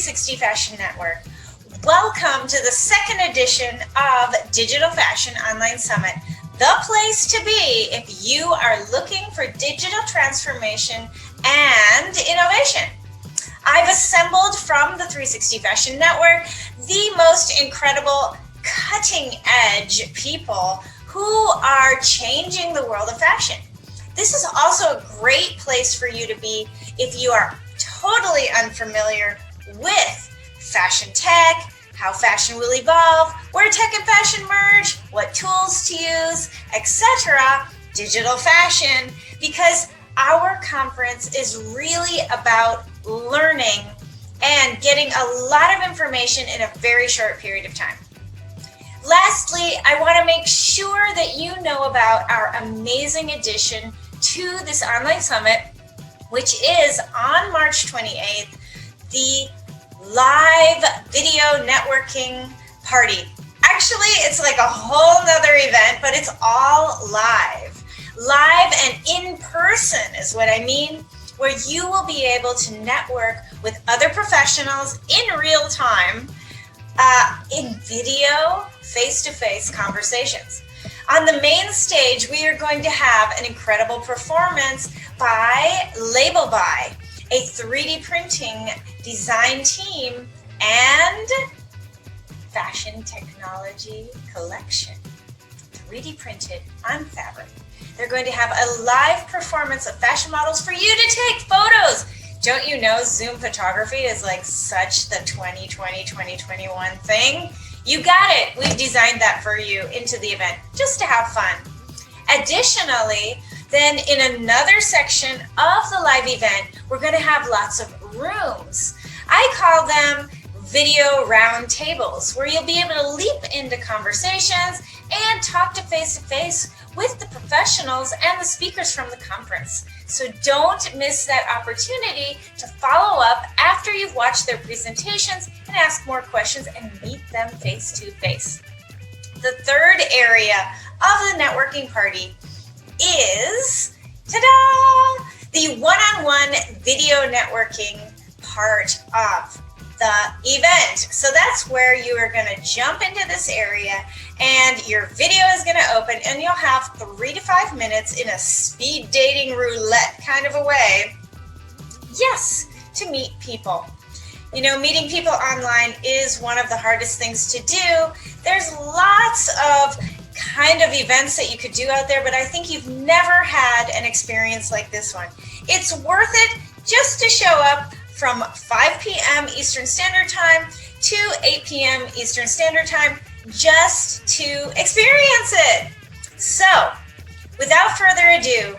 360 Fashion Network. Welcome to the second edition of Digital Fashion Online Summit, the place to be if you are looking for digital transformation and innovation. I've assembled from the 360 Fashion Network the most incredible cutting-edge people who are changing the world of fashion. This is also a great place for you to be if you are totally unfamiliar with fashion tech, how fashion will evolve, where tech and fashion merge, what tools to use, etc. Digital fashion, because our conference is really about learning and getting a lot of information in a very short period of time. Lastly, I want to make sure that you know about our amazing addition to this online summit, which is on March 28th, the live video networking party. Actually, it's like a whole nother event, but it's all live. Live and in person is what I mean, where you will be able to network with other professionals in real time, in video, face-to-face conversations. On the main stage, we are going to have an incredible performance by Label By, a 3D printing design team and fashion technology collection, 3D printed on fabric. They're going to have a live performance of fashion models for you to take photos. Don't you know Zoom photography is like such the 2020, 2021 thing? You got it. We've designed that for you into the event just to have fun. Additionally, then in another section of the live event, we're going to have lots of rooms. I call them video round tables, where you'll be able to leap into conversations and talk to face with the professionals and the speakers from the conference. So don't miss that opportunity to follow up after you've watched their presentations and ask more questions and meet them face to face. The third area of the networking party is, ta-da, the one-on-one video networking part of the event. So that's where you are going to jump into this area and your video is going to open and you'll have 3 to 5 minutes in a speed dating roulette kind of a way, yes, to meet people. You know, meeting people online is one of the hardest things to do. There's lots of kind of events that you could do out there, but I think you've never had an experience like this one. It's worth it just to show up from 5 p.m. Eastern Standard Time to 8 p.m. Eastern Standard Time just to experience it. So, without further ado,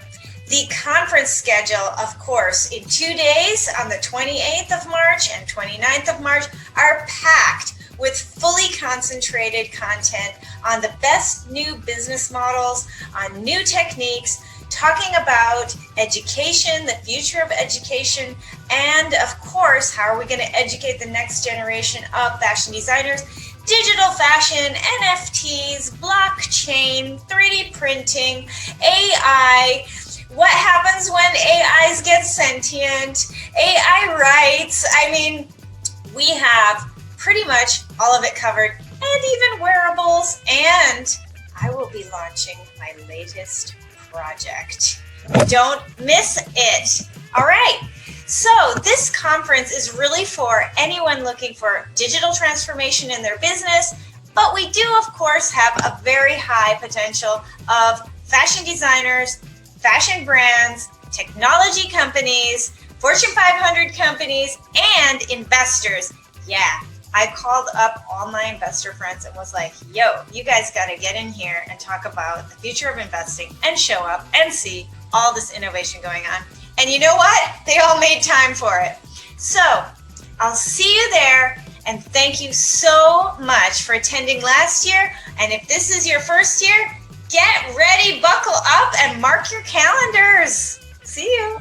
the conference schedule, of course, in 2 days on the 28th of March and 29th of March are packed with fully concentrated content on the best new business models, on new techniques, talking about education, the future of education, and of course, how are we going to educate the next generation of fashion designers, digital fashion, NFTs, blockchain, 3D printing, AI, what happens when AIs get sentient, AI rights. I mean, we have pretty much all of it covered, and even wearables, and I will be launching my latest project. Don't miss it. All right. So this conference is really for anyone looking for digital transformation in their business, but we do, of course, have a very high potential of fashion designers, fashion brands, technology companies, Fortune 500 companies, and investors. Yeah. I called up all my investor friends and was like, yo, you guys got to get in here and talk about the future of investing and show up and see all this innovation going on. And you know what? They all made time for it. So I'll see you there. And thank you so much for attending last year. And if this is your first year, get ready, buckle up, and mark your calendars. See you.